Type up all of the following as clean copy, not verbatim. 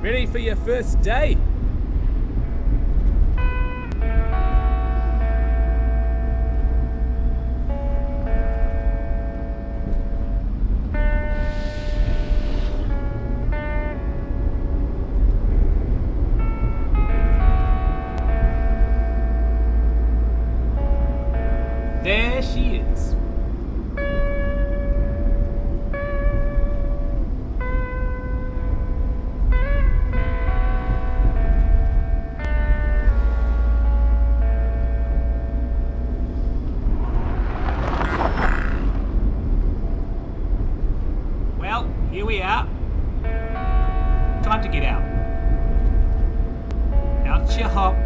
Ready for your first day? There she is. Well, here we are. Time to get out. Out you hop.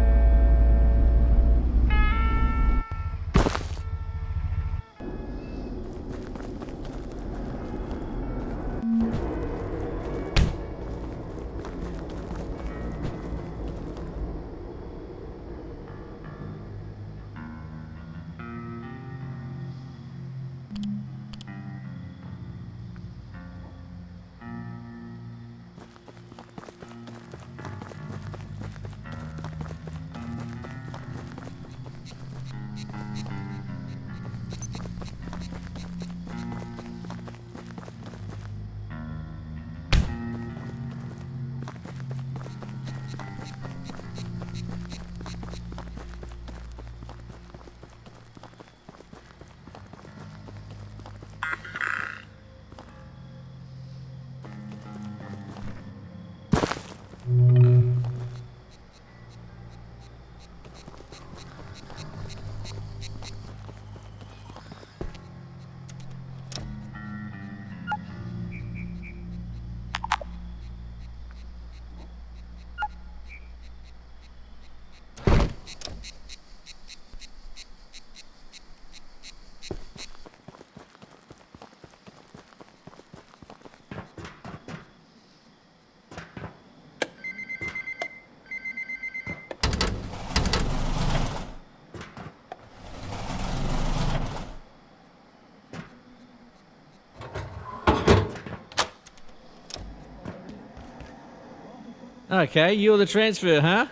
Okay, you're the transfer, huh?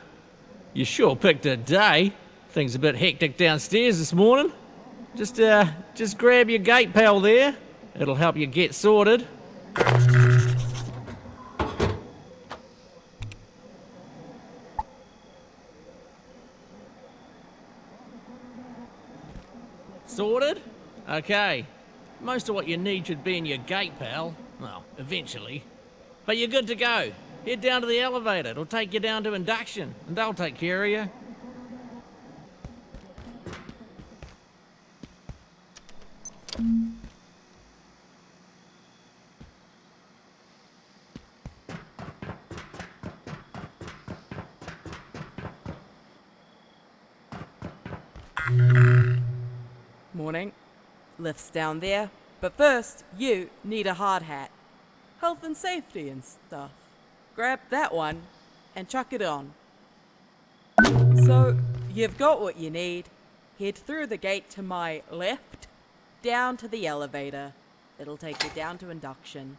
You sure picked a day. Things a bit hectic downstairs this morning. Just grab your gate pal there. It'll help you get sorted. Sorted? Okay. Most of what you need should be in your gate, pal. Well, eventually. But you're good to go. Head down to the elevator. It'll take you down to induction, and they'll take care of you. Morning. Lift's down there. But first, you need a hard hat. Health and safety and stuff. Grab that one and chuck it on. So, you've got what you need. Head through the gate to my left, down to the elevator. It'll take you down to induction.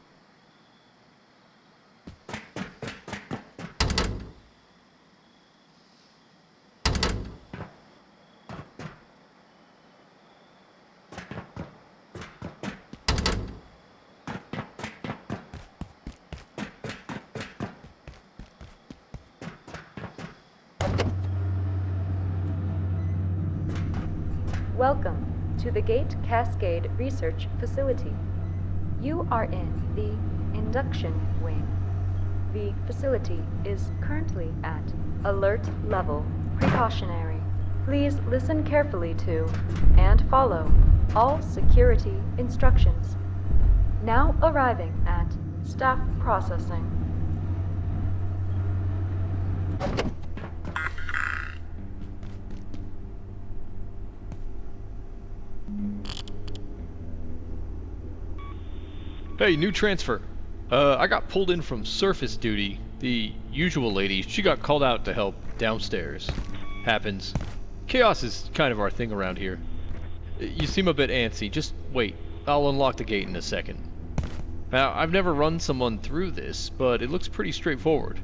Welcome to the Gate Cascade Research Facility. You are in the induction wing. The facility is currently at alert level precautionary. Please listen carefully to and follow all security instructions. Now arriving at staff processing. Hey, new transfer. I got pulled in from surface duty. The usual lady, she got called out to help downstairs. Happens. Chaos is kind of our thing around here. You seem a bit antsy. Just wait. I'll unlock the gate in a second. Now, I've never run someone through this, but it looks pretty straightforward.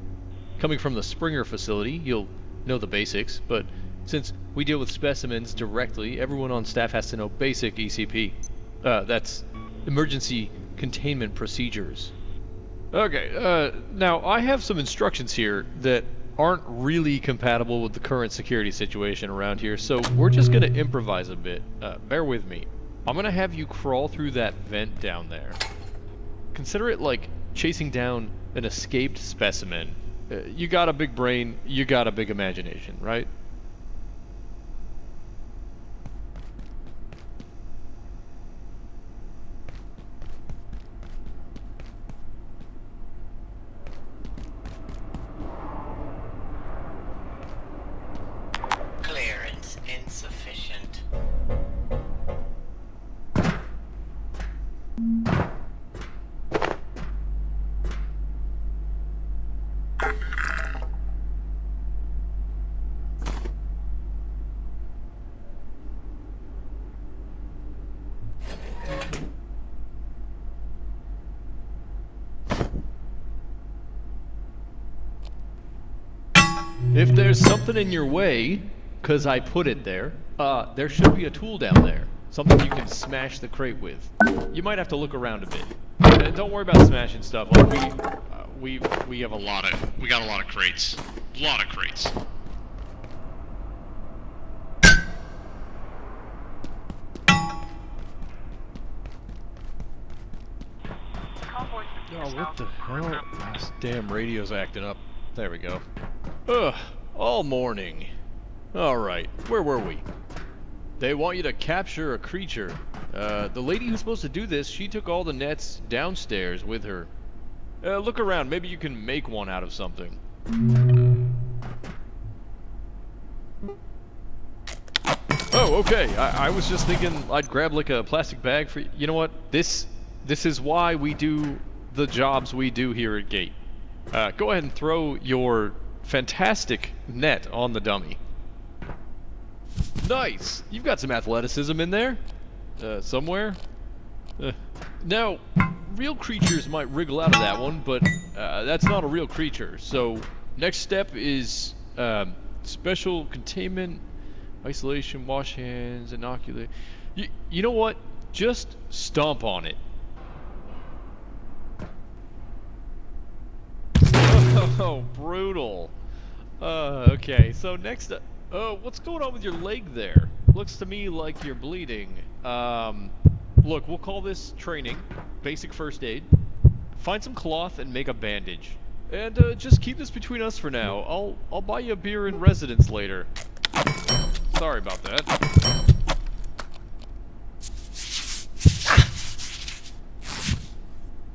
Coming from the Springer facility, you'll know the basics, but since we deal with specimens directly, everyone on staff has to know basic ECP. That's Emergency Containment Procedures. Okay, now I have some instructions here that aren't really compatible with the current security situation around here, so we're just gonna improvise a bit. Bear with me. I'm gonna have you crawl through that vent down there. Consider it like chasing down an escaped specimen. You got a big brain, you got a big imagination, right? Clearance insufficient. If there's something in your way, 'cause I put it there, there should be a tool down there. Something you can smash the crate with. You might have to look around a bit. And don't worry about smashing stuff. Like we got a lot of crates. A lot of crates. Oh, what the hell? This damn radio's acting up. There we go. Ugh, all morning. Alright, where were we? They want you to capture a creature. The lady who's supposed to do this, she took all the nets downstairs with her. Look around, maybe you can make one out of something. Oh, okay. I was just thinking I'd grab like a plastic bag for you know what? This is why we do the jobs we do here at Gate. Go ahead and throw your fantastic net on the dummy. Nice! You've got some athleticism in there. Somewhere. Now, real creatures might wriggle out of that one, but that's not a real creature. So, next step is special containment, isolation, wash hands, inoculate. You know what? Just stomp on it. Oh, brutal. Okay, so next up, what's going on with your leg there? Looks to me like you're bleeding. Look, we'll call this training, basic first aid. Find some cloth and make a bandage. And, just keep this between us for now. I'll buy you a beer in residence later. Sorry about that.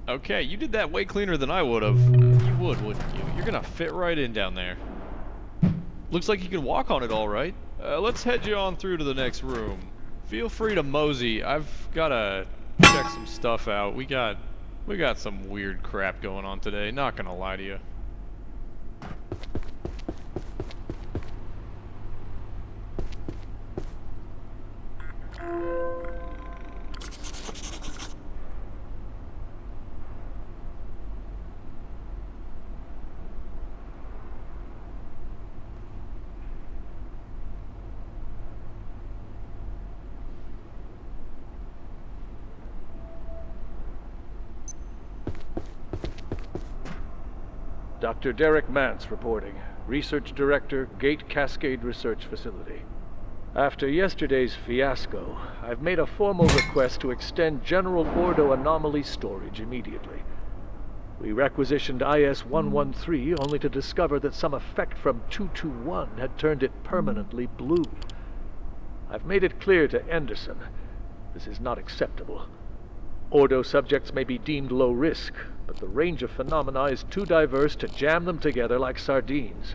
Okay, you did that way cleaner than I would've. You would, wouldn't you? You're gonna fit right in down there. Looks like you can walk on it all right. Let's head you on through to the next room. Feel free to mosey. I've gotta check some stuff out. We got some weird crap going on today, not gonna lie to you. Dr. Derek Mance reporting, Research Director, Gate Cascade Research Facility. After yesterday's fiasco, I've made a formal request to extend General Ordo anomaly storage immediately. We requisitioned IS-113 only to discover that some effect from 221 had turned it permanently blue. I've made it clear to Anderson, this is not acceptable. Ordo subjects may be deemed low risk, but the range of phenomena is too diverse to jam them together like sardines.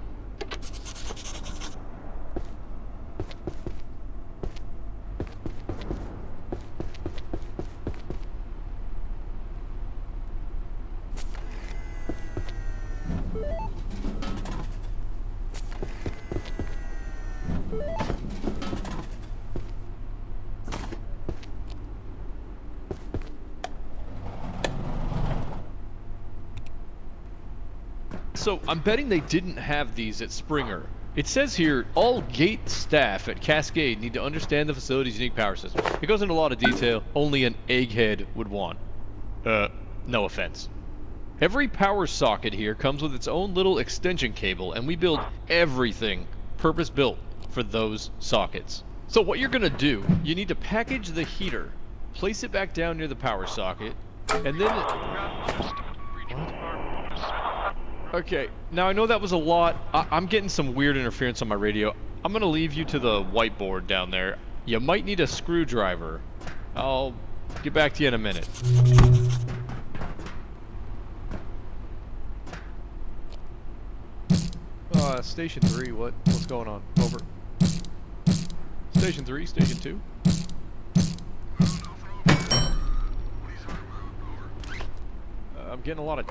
So, I'm betting they didn't have these at Springer. It says here, all gate staff at Cascade need to understand the facility's unique power system. It goes into a lot of detail only an egghead would want. No offense. Every power socket here comes with its own little extension cable, and we build everything purpose-built for those sockets. So what you're gonna do, you need to package the heater, place it back down near the power socket, and then... Okay, now I know that was a lot. I'm getting some weird interference on my radio. I'm gonna leave you to the whiteboard down there. You might need a screwdriver. I'll get back to you in a minute. Station 3, what's going on? Over. Station 3, Station 2. I'm getting a lot of...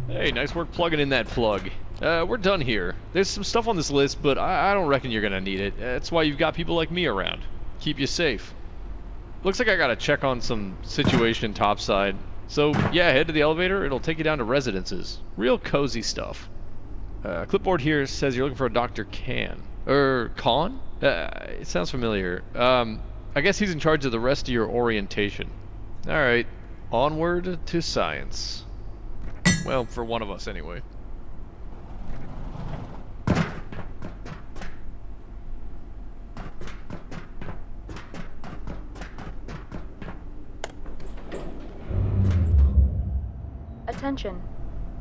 Hey, nice work plugging in that plug. We're done here. There's some stuff on this list, but I don't reckon you're gonna need it. That's why you've got people like me around. Keep you safe. Looks like I gotta check on some situation topside. So, yeah, head to the elevator. It'll take you down to residences. Real cozy stuff. Clipboard here says you're looking for a Dr. Khan. Khan? It sounds familiar. I guess he's in charge of the rest of your orientation. Alright, onward to science. Well, for one of us anyway. Attention.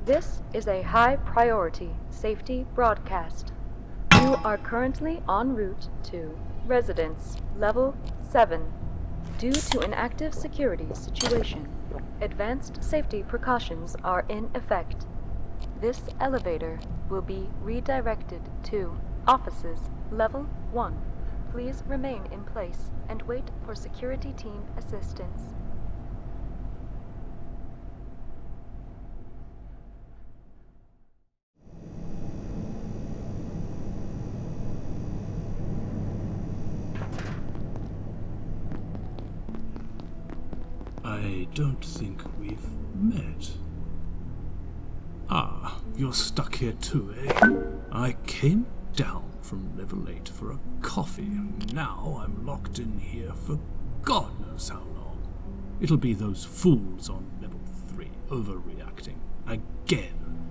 This is a high-priority safety broadcast. You are currently en route to Residence Level 7. Due to an active security situation, advanced safety precautions are in effect. This elevator will be redirected to Offices Level 1. Please remain in place and wait for security team assistance. I don't think we've met. Ah, you're stuck here too, eh? I came down from level 8 for a coffee, and now I'm locked in here for God knows how long. It'll be those fools on level 3 overreacting again.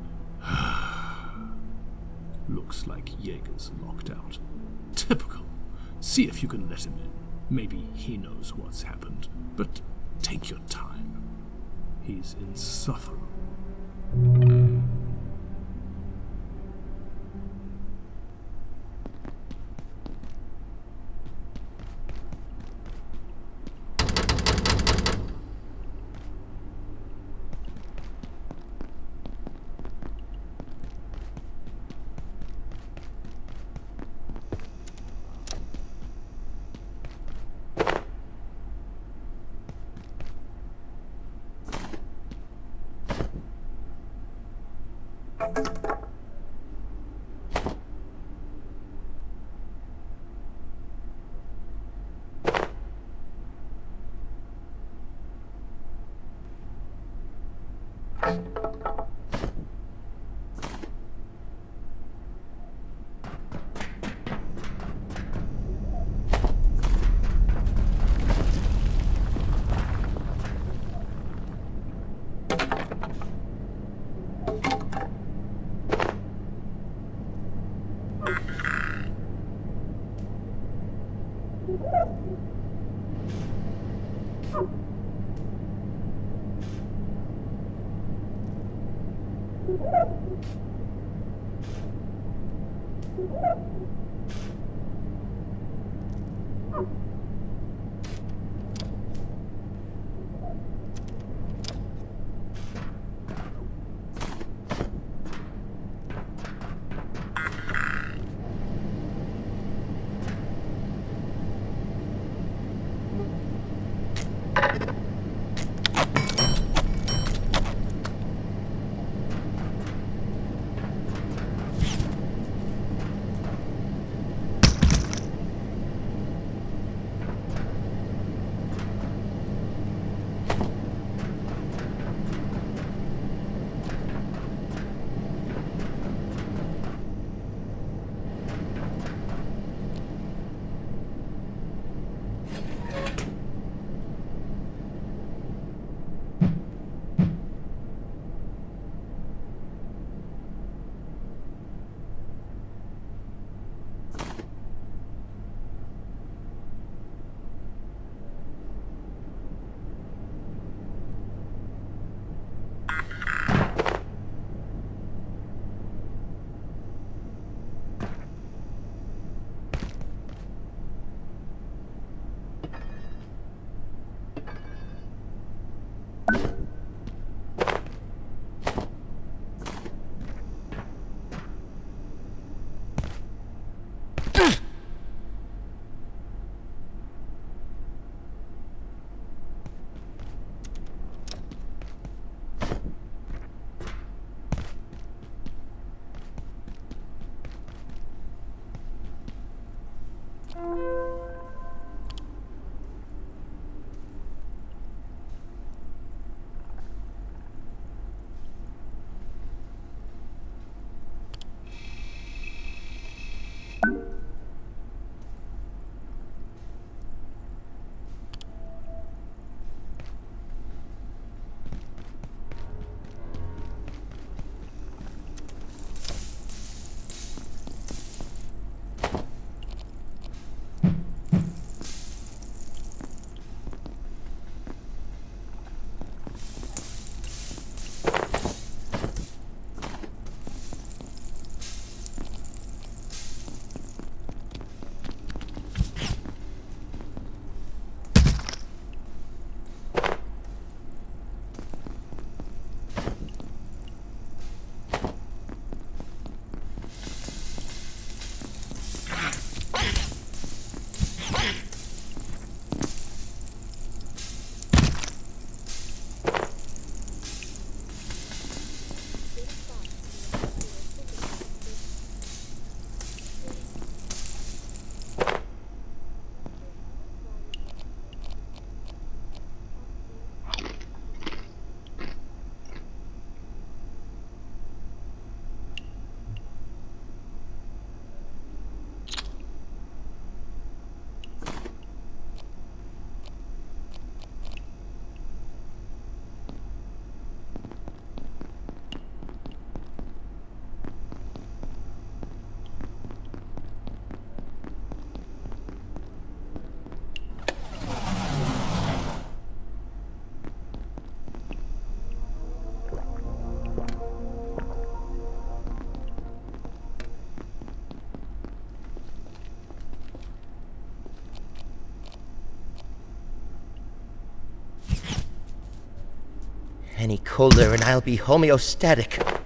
Looks like Jager's locked out. Typical. See if you can let him in. Maybe he knows what's happened, but take your time. He's insufferable. Any colder and I'll be homeostatic.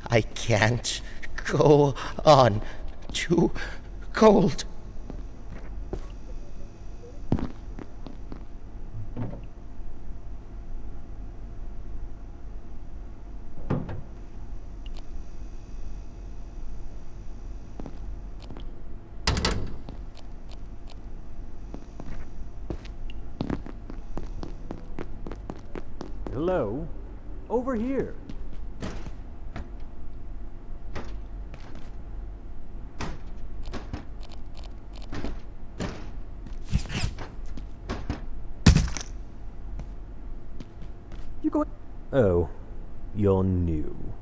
I can't go on. Too cold. Hello? Over here. Oh, you're new.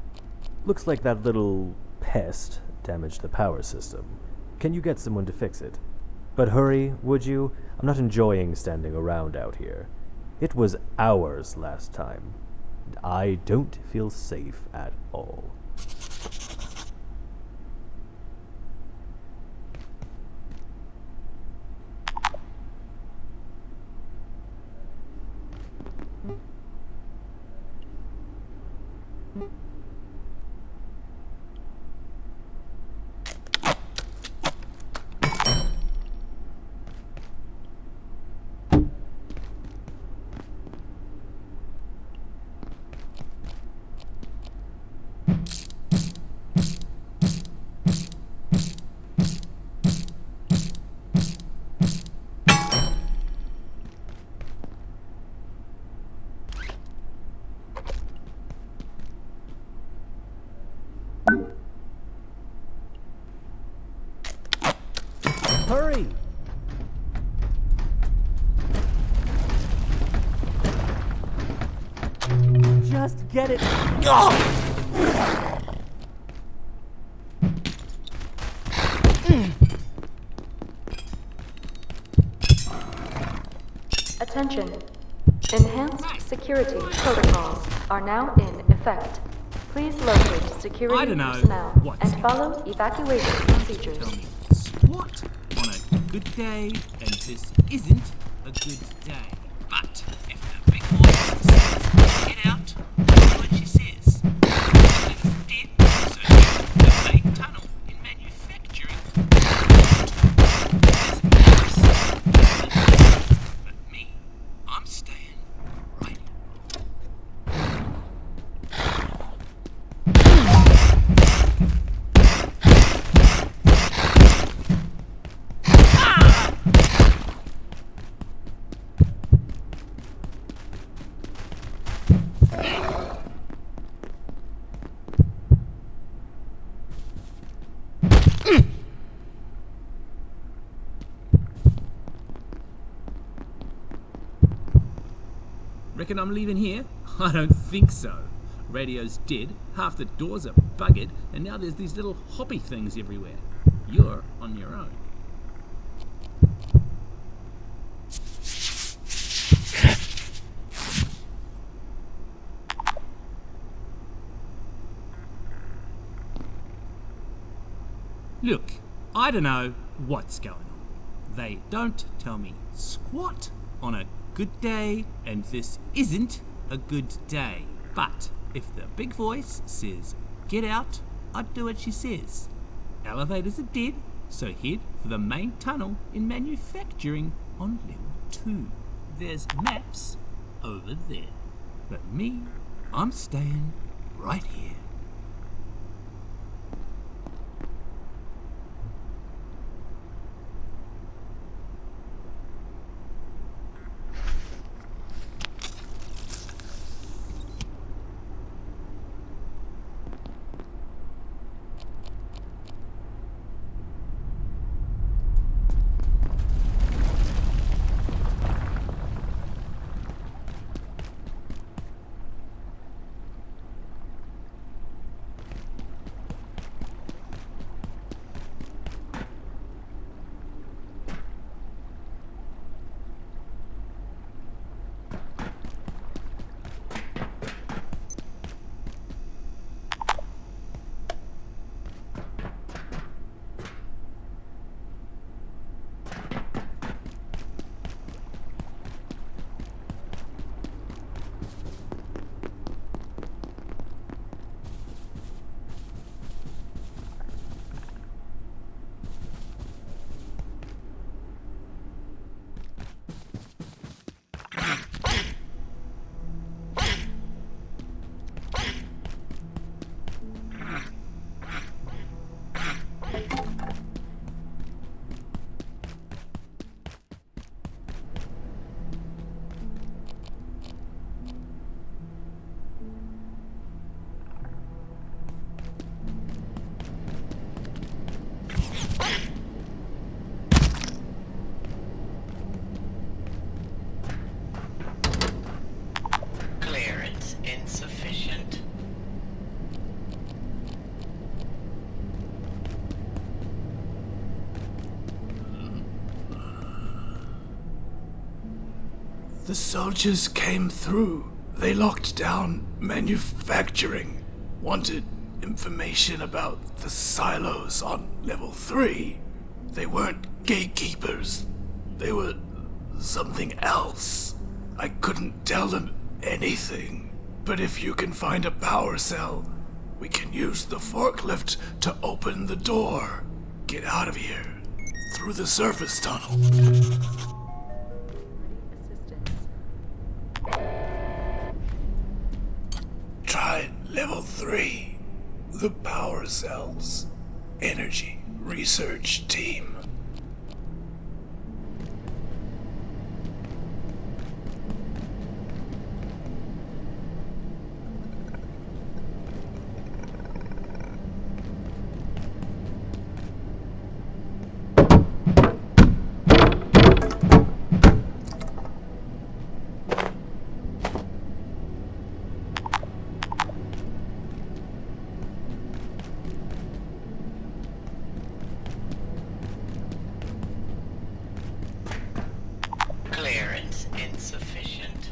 Looks like that little pest damaged the power system. Can you get someone to fix it? But hurry, would you? I'm not enjoying standing around out here. It was hours last time. I don't feel safe at all. Hurry! Just get it. Attention. Enhanced security protocols are now in effect. Please locate I security don't know personnel what's and follow evacuation procedures. Tell me what on a good day, and this isn't a good day. But if the big boy says get out, do what she says. It's dead, so the main tunnel in manufacturing. There's nice. But me, I'm staying right. Reckon I'm leaving here? I don't think so. Radio's dead, half the doors are buggered, and now there's these little hoppy things everywhere. You're on your own. Look, I don't know what's going on. They don't tell me squat on a good day, and this isn't a good day. But if the big voice says get out, I'd do what she says. Elevators are dead, so head for the main tunnel in manufacturing on level 2. There's maps over there. But me, I'm staying right here. The soldiers came through. They locked down manufacturing. Wanted information about the silos on level 3. They weren't gatekeepers. They were something else. I couldn't tell them anything. But if you can find a power cell, we can use the forklift to open the door. Get out of here. Through the surface tunnel. Assistance. Try level 3. The power cells. Energy research team. Clearance insufficient.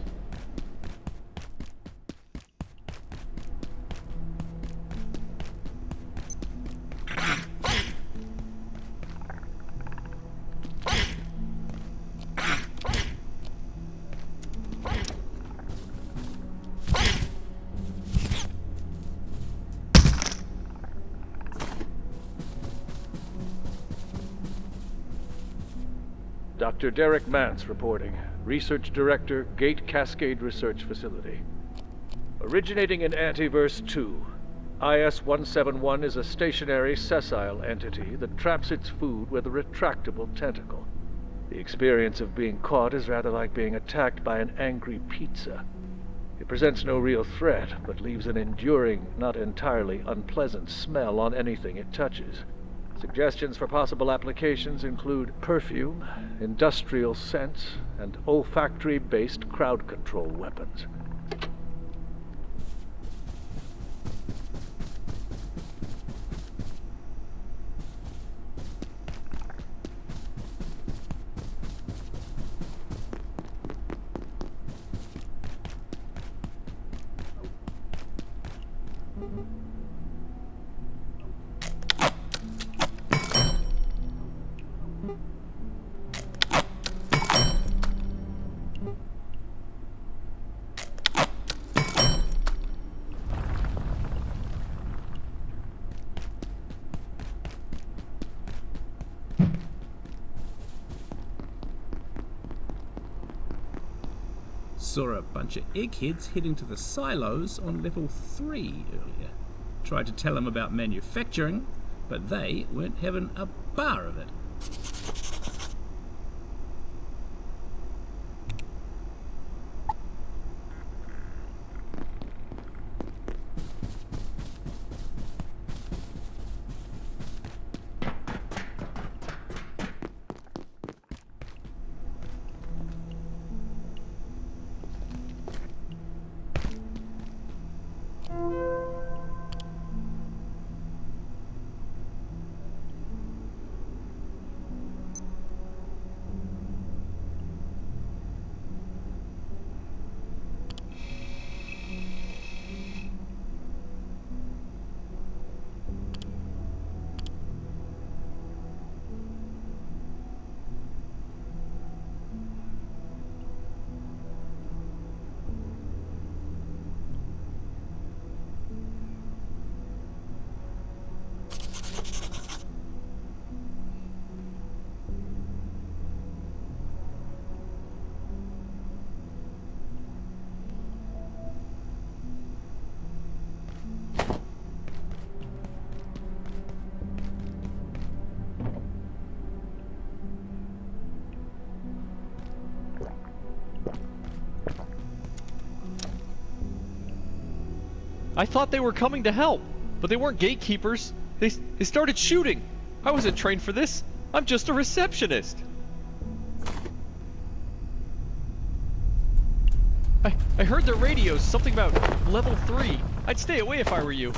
Dr. Derek Mance reporting. Research Director, Gate Cascade Research Facility. Originating in Antiverse 2, IS-171 is a stationary, sessile entity that traps its food with a retractable tentacle. The experience of being caught is rather like being attacked by an angry pizza. It presents no real threat, but leaves an enduring, not entirely unpleasant smell on anything it touches. Suggestions for possible applications include perfume, industrial scents, and olfactory-based crowd control weapons. Saw a bunch of eggheads heading to the silos on level 3 earlier. Tried to tell them about manufacturing, but they weren't having a bar of it. I thought they were coming to help, but they weren't gatekeepers. They started shooting. I wasn't trained for this. I'm just a receptionist. I heard their radios, something about level 3. I'd stay away if I were you.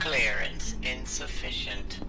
Clearance insufficient.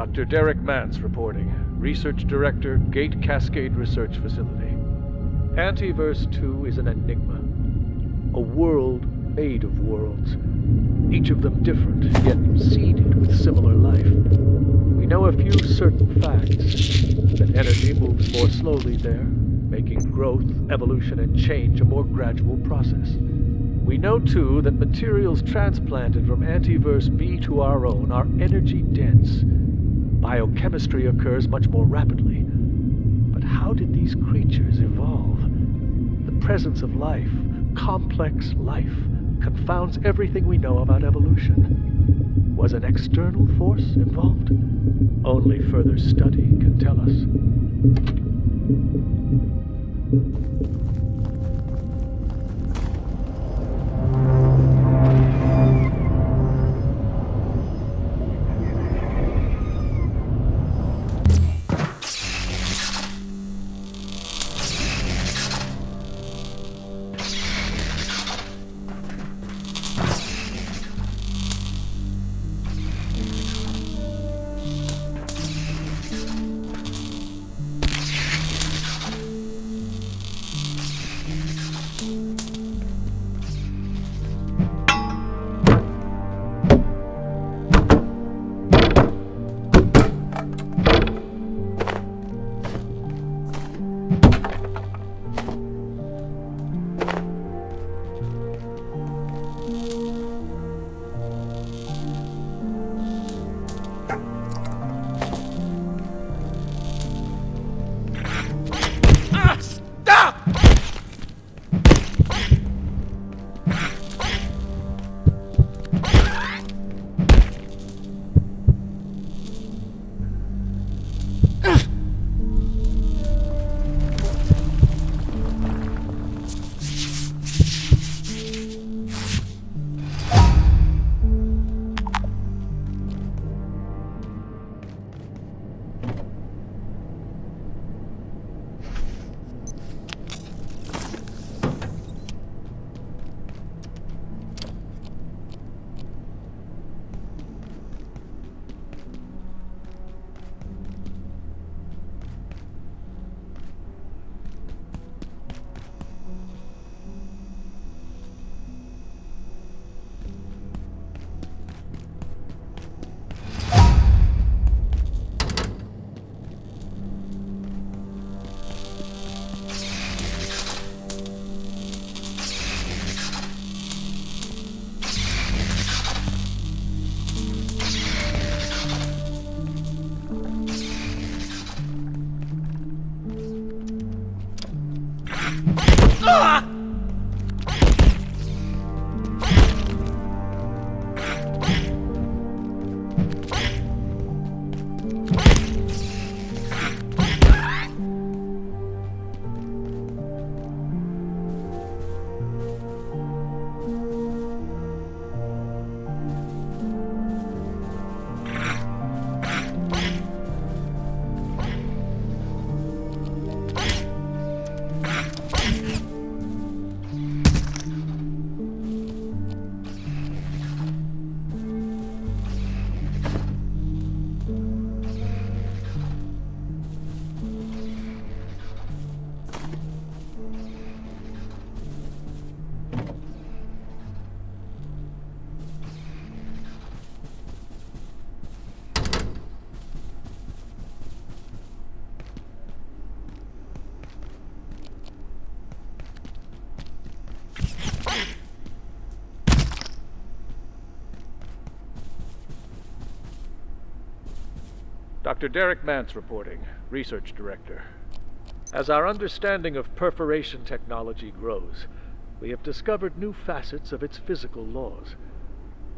Dr. Derek Mance reporting. Research Director, Gate Cascade Research Facility. Antiverse 2 is an enigma. A world made of worlds. Each of them different, yet seeded with similar life. We know a few certain facts. That energy moves more slowly there, making growth, evolution, and change a more gradual process. We know, too, that materials transplanted from Antiverse B to our own are energy dense. Biochemistry occurs much more rapidly. But how did these creatures evolve? The presence of life, complex life, confounds everything we know about evolution. Was an external force involved? Only further study can tell us. Dr. Derek Mance reporting, Research Director. As our understanding of perforation technology grows, we have discovered new facets of its physical laws.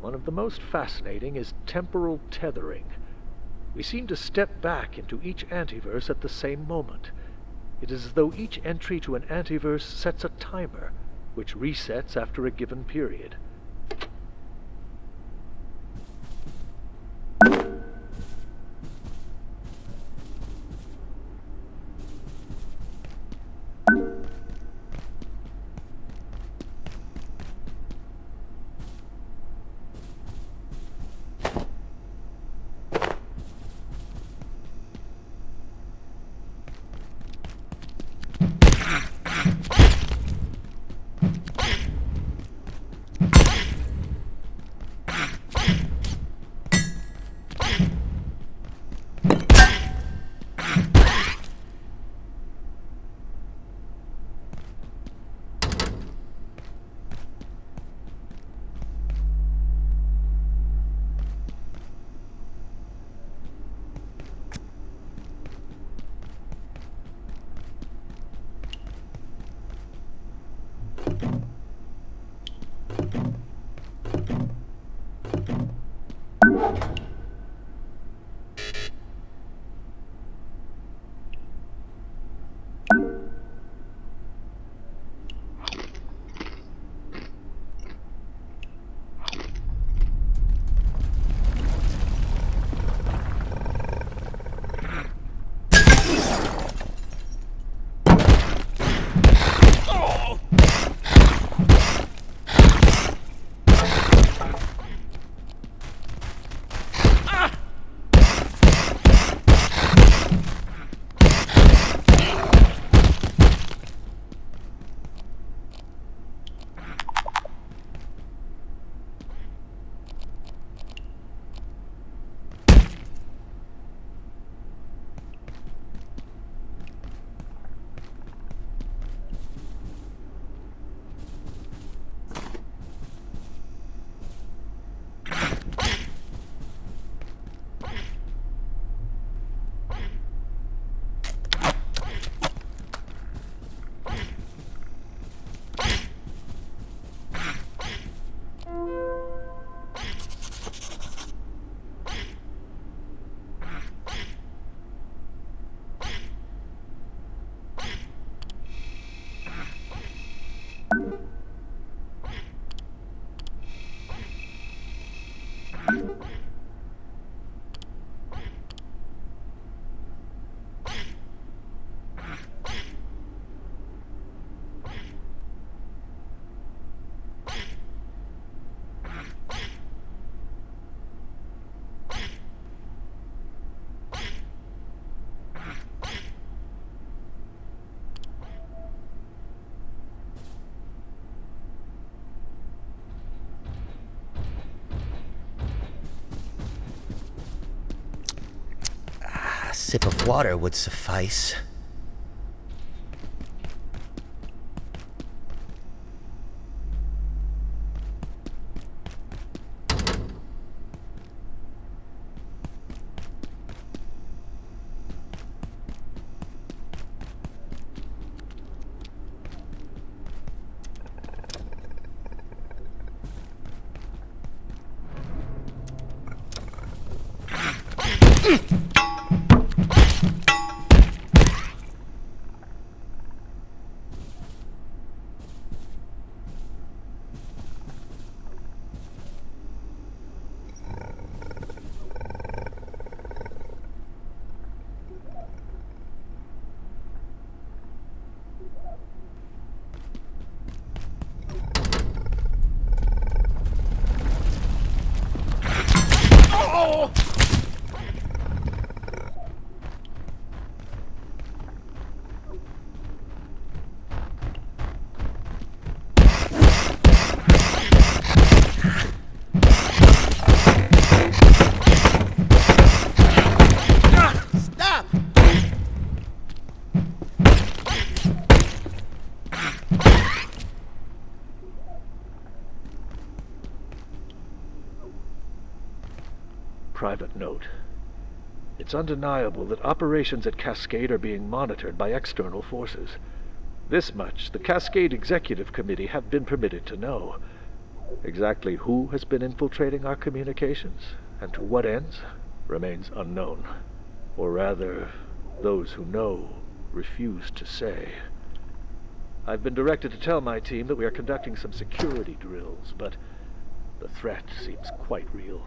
One of the most fascinating is temporal tethering. We seem to step back into each antiverse at the same moment. It is as though each entry to an antiverse sets a timer, which resets after a given period. sip of water would suffice. Private note. It's undeniable that operations at Cascade are being monitored by external forces. This much the Cascade Executive Committee have been permitted to know. Exactly who has been infiltrating our communications, and to what ends, remains unknown. Or rather, those who know refuse to say. I've been directed to tell my team that we are conducting some security drills, but the threat seems quite real.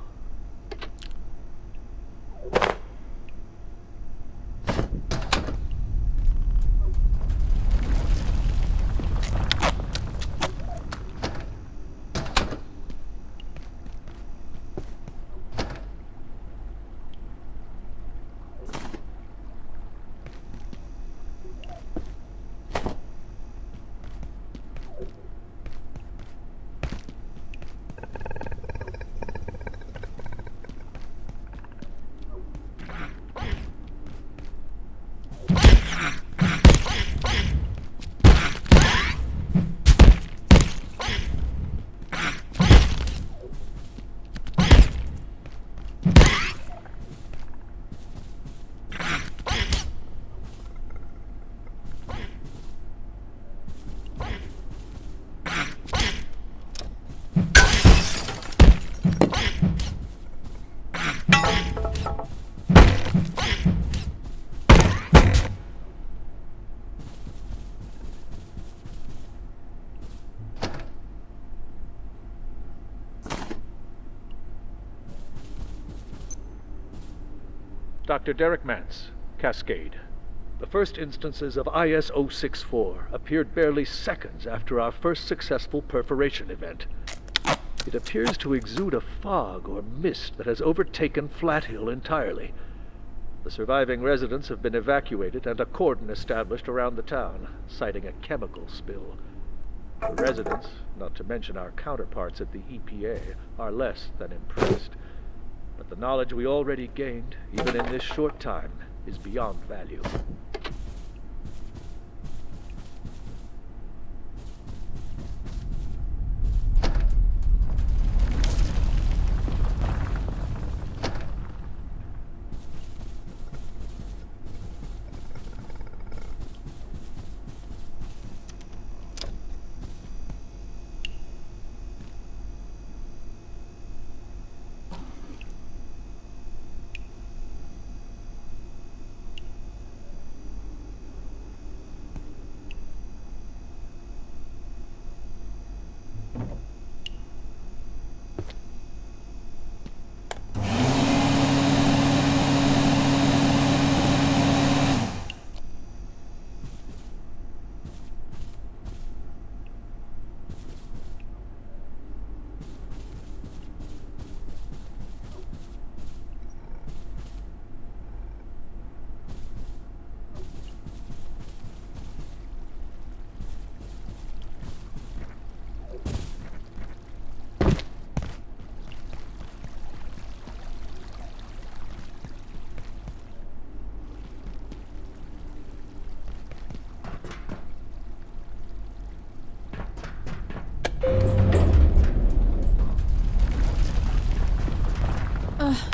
Dr. Derek Mance, Cascade. The first instances of IS-064 appeared barely seconds after our first successful perforation event. It appears to exude a fog or mist that has overtaken Flat Hill entirely. The surviving residents have been evacuated and a cordon established around the town, citing a chemical spill. The residents, not to mention our counterparts at the EPA, are less than impressed. But the knowledge we already gained, even in this short time, is beyond value.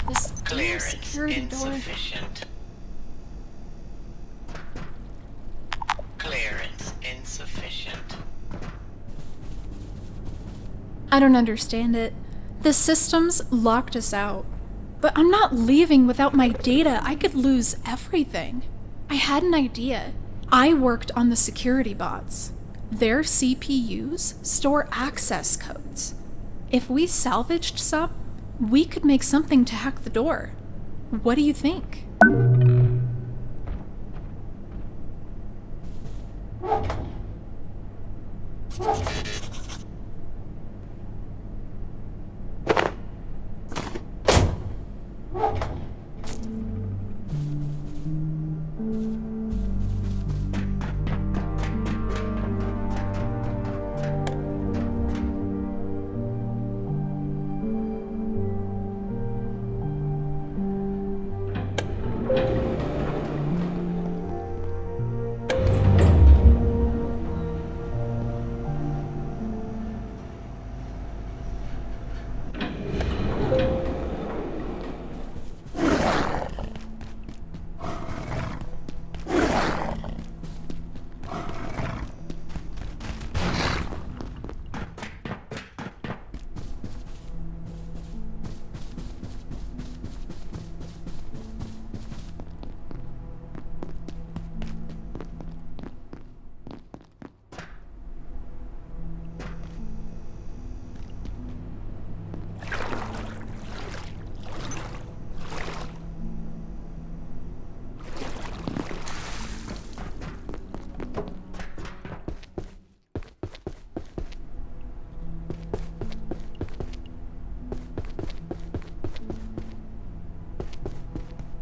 This damn Clearance security door. insufficient. Clearance insufficient. I don't understand it. The systems locked us out. But I'm not leaving without my data. I could lose everything. I had an idea. I worked on the security bots. Their CPUs store access codes. If we salvaged some, we could make something to hack the door. What do you think?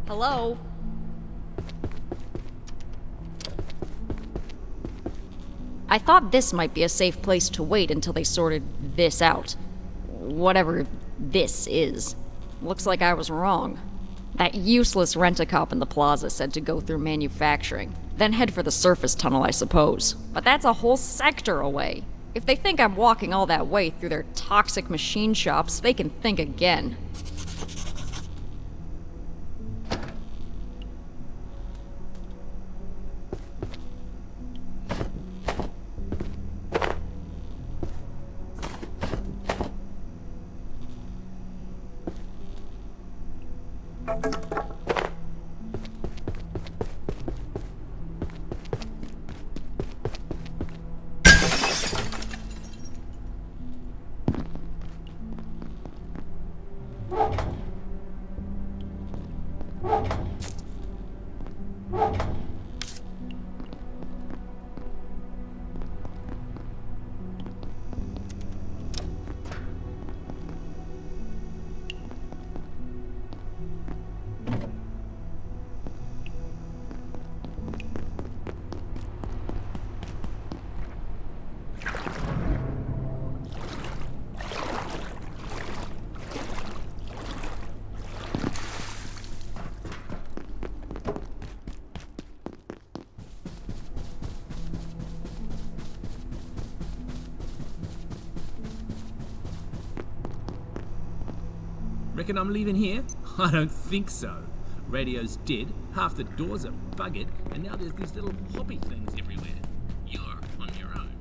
Hello? I thought this might be a safe place to wait until they sorted this out. Whatever this is. Looks like I was wrong. That useless rent-a-cop in the plaza said to go through manufacturing, then head for the surface tunnel, I suppose. But that's a whole sector away. If they think I'm walking all that way through their toxic machine shops, they can think again. Reckon I'm leaving here? I don't think so. Radio's dead, half the doors are buggered, and now there's these little hoppy things everywhere. You're on your own.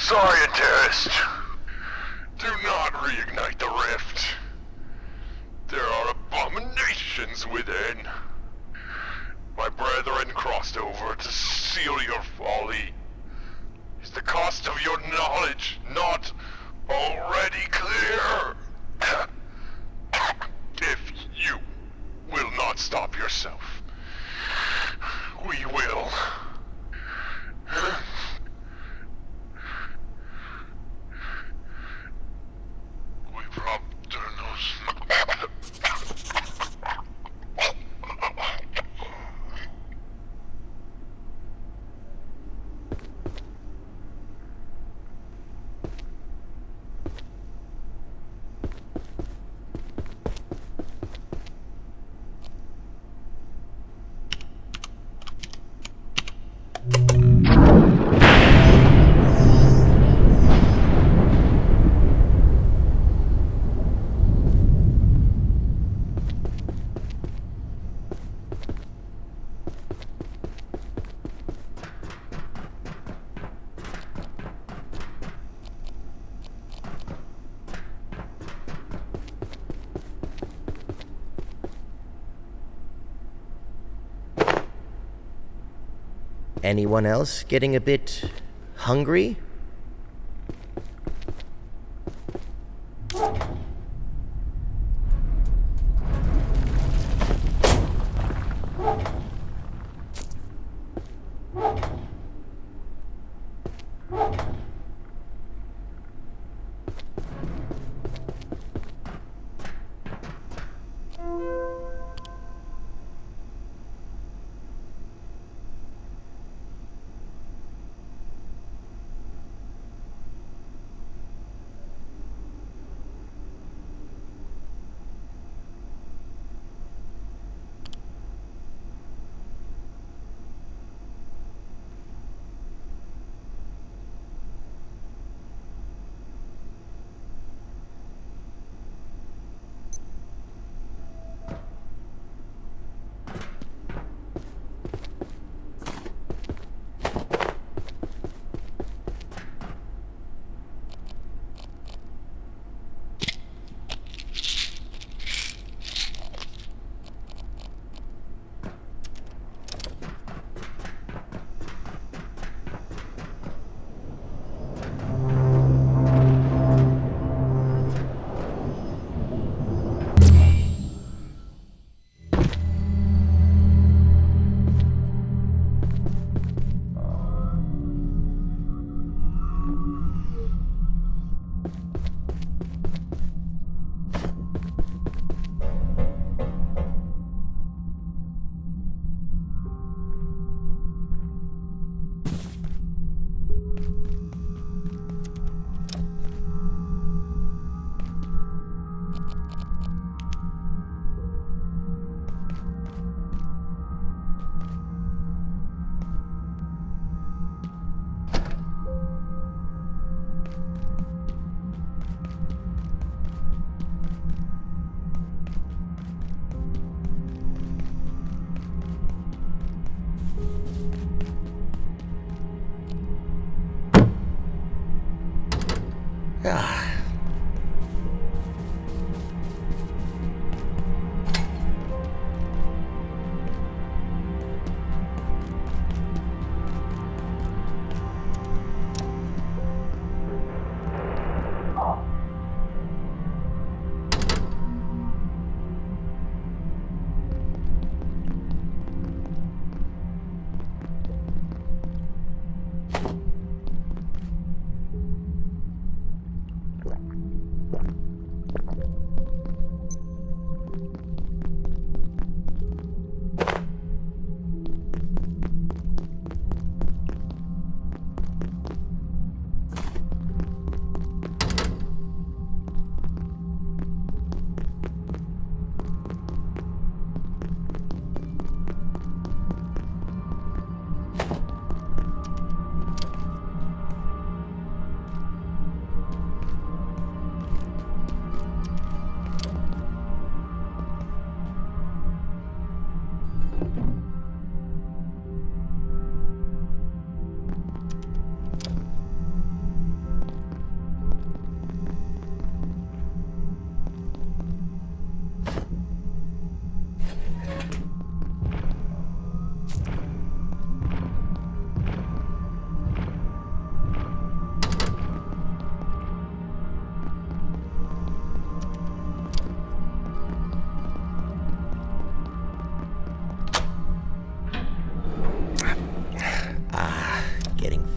Scientist! Do not reignite the rift. There are abominations within. My brethren crossed over to seal your folly. Is the cost of your knowledge not already clear? If you will not stop yourself, we will. Anyone else getting a bit hungry? Ah.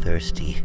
Thirsty.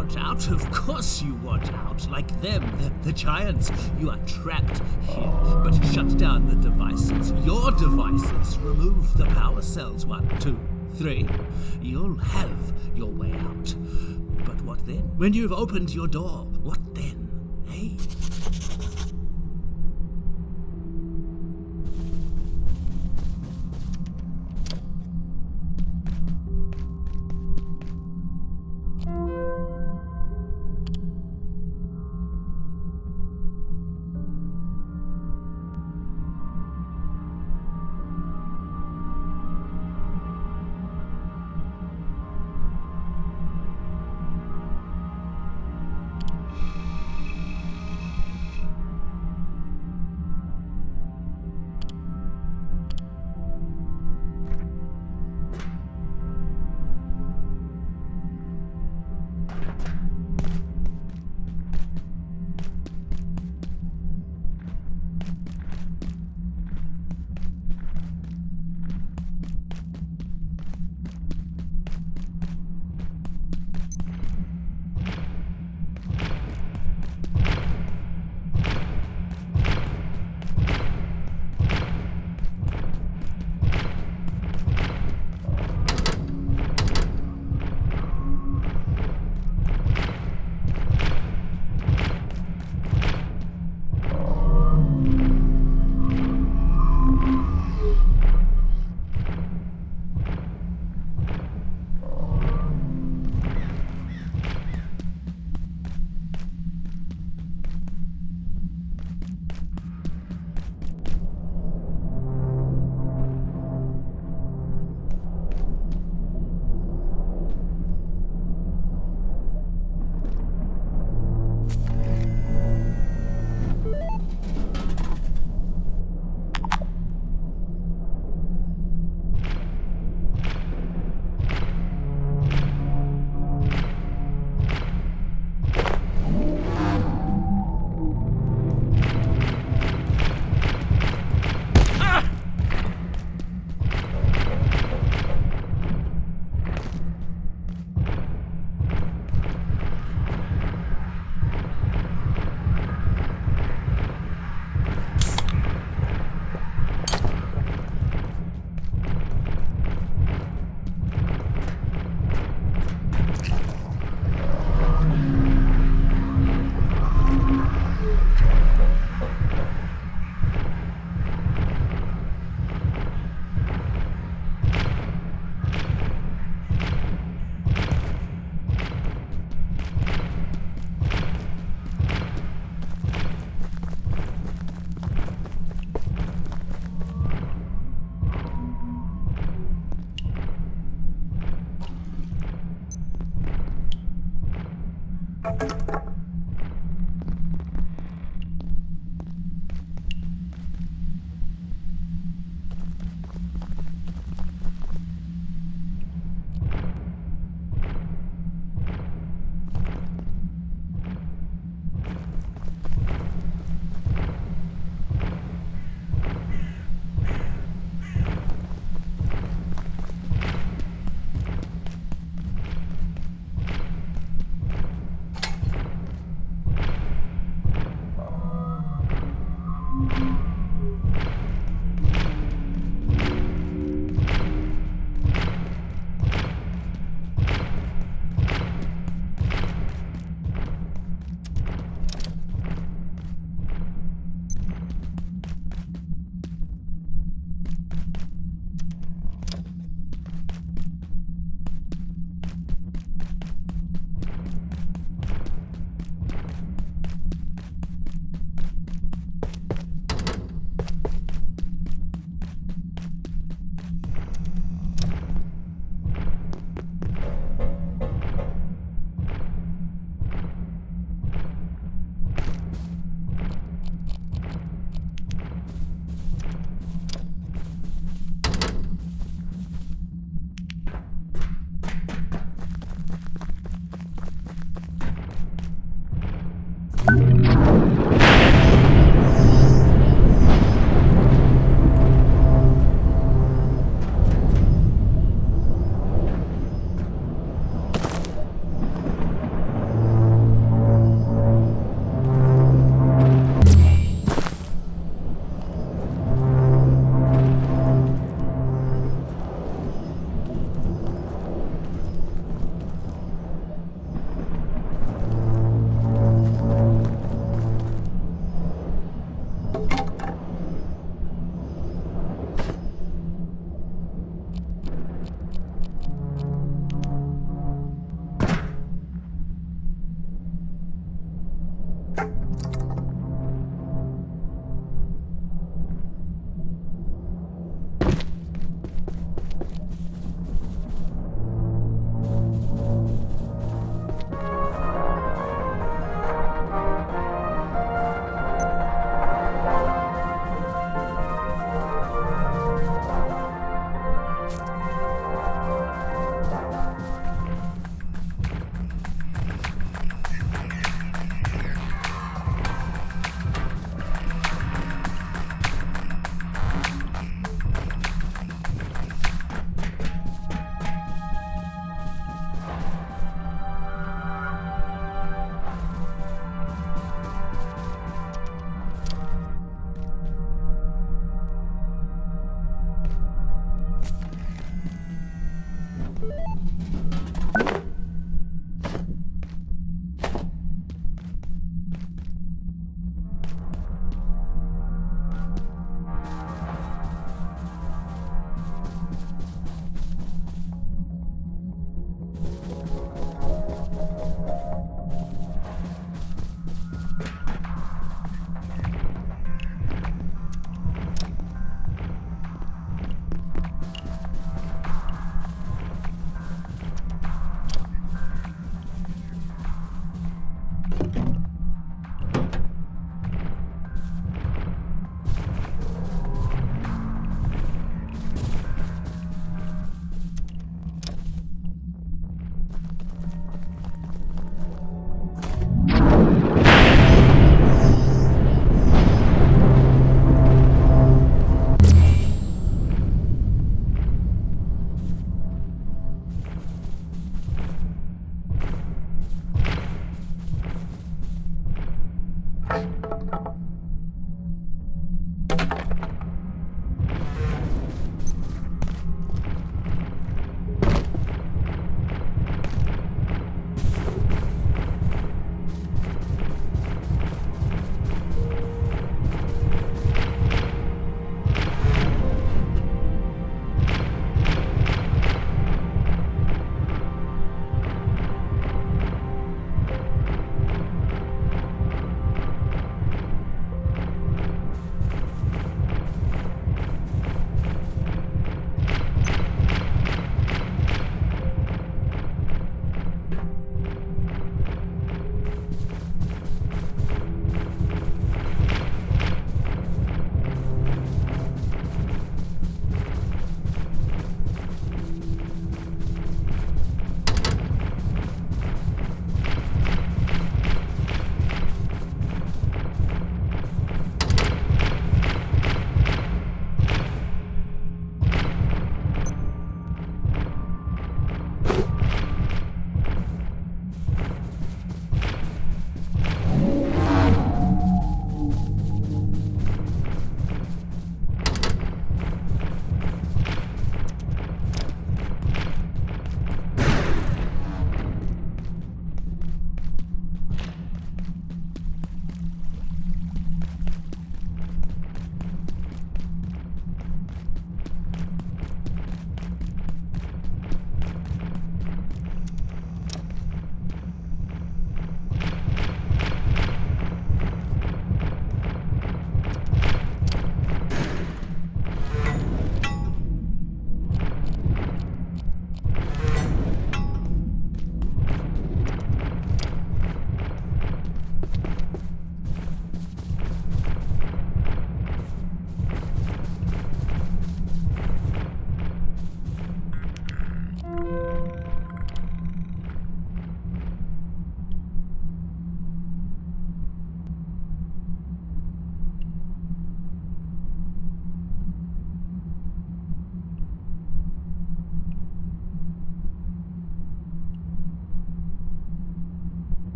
want out? Of course you want out. Like them, the giants. You are trapped here. But shut down the devices. Your devices. Remove the power cells. 1, 2, 3. You'll have your way out. But what then? When you've opened your door, what then? Hey?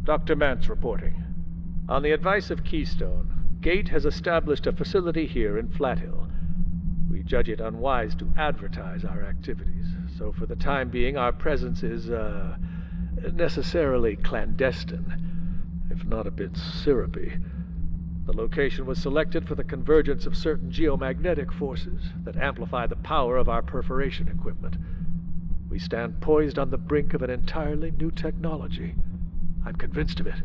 Dr. Mance reporting. On the advice of Keystone, Gate has established a facility here in Flathill. We judge it unwise to advertise our activities, so for the time being our presence is, necessarily clandestine, if not a bit syrupy. The location was selected for the convergence of certain geomagnetic forces that amplify the power of our perforation equipment. We stand poised on the brink of an entirely new technology. I'm convinced of it.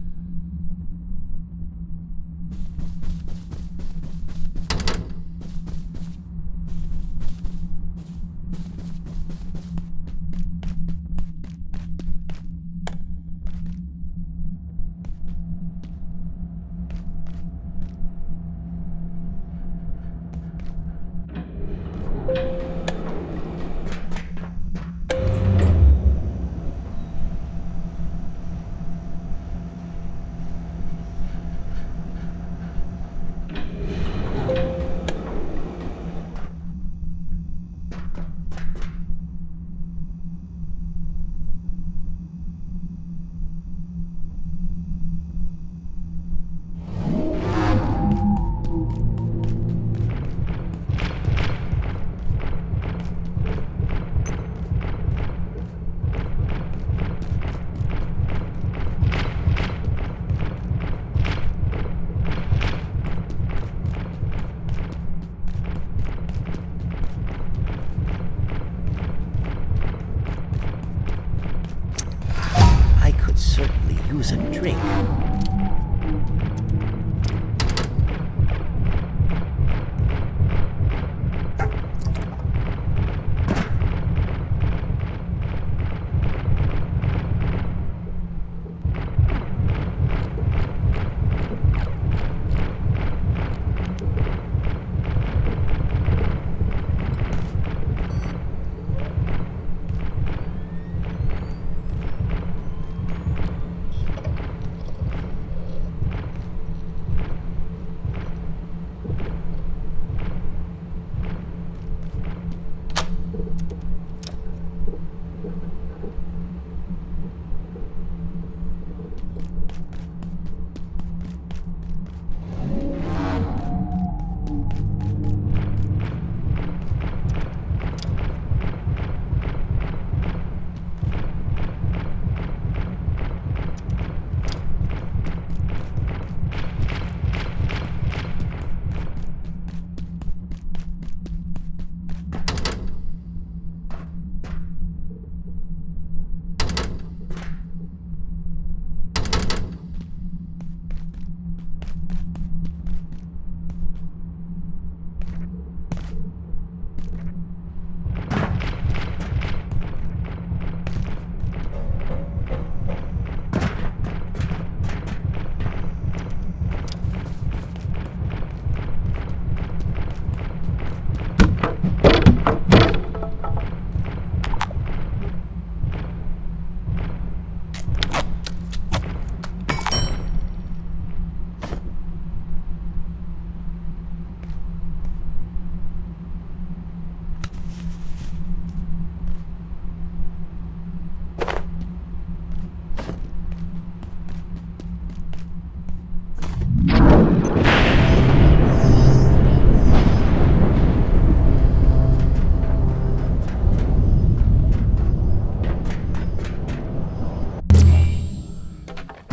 Certainly use a drink.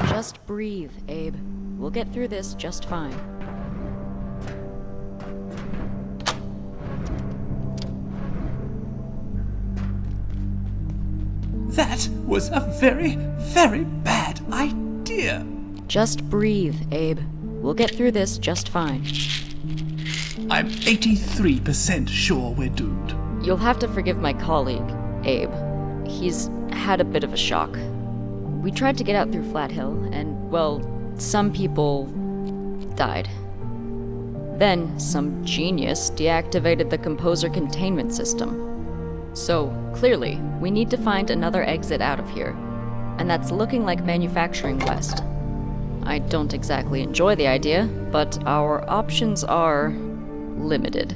Just breathe, Abe. We'll get through this just fine. That was a very, very bad idea. Just breathe, Abe. We'll get through this just fine. I'm 83% sure we're doomed. You'll have to forgive my colleague, Abe. He's had a bit of a shock. We tried to get out through Flathill, and, well, some people died. Then, some genius deactivated the composer containment system. So, clearly, we need to find another exit out of here. And that's looking like Manufacturing West. I don't exactly enjoy the idea, but our options are limited.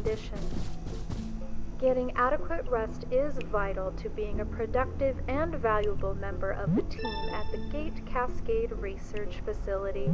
condition. Getting adequate rest is vital to being a productive and valuable member of the team at the Gate Cascade Research Facility.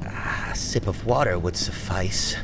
A sip of water would suffice.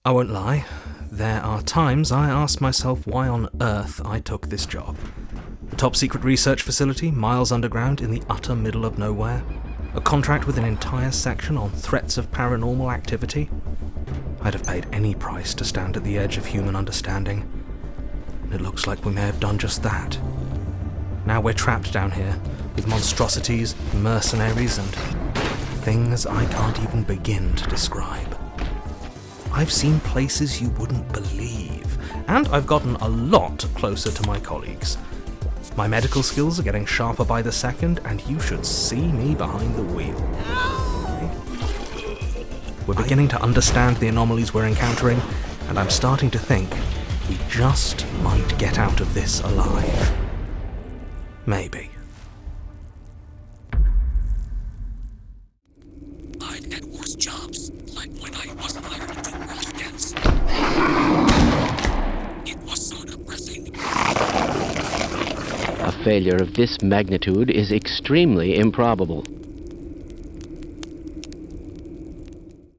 I won't lie, there are times I ask myself why on earth I took this job. A top-secret research facility miles underground in the utter middle of nowhere. A contract with an entire section on threats of paranormal activity. I'd have paid any price to stand at the edge of human understanding. It looks like we may have done just that. Now we're trapped down here, with monstrosities, mercenaries, and things I can't even begin to describe. I've seen places you wouldn't believe, and I've gotten a lot closer to my colleagues. My medical skills are getting sharper by the second, and you should see me behind the wheel. We're beginning to understand the anomalies we're encountering, and I'm starting to think we just might get out of this alive. Maybe. I'd had worse jobs, like when I was hired to do residence. It was so depressing. A failure of this magnitude is extremely improbable.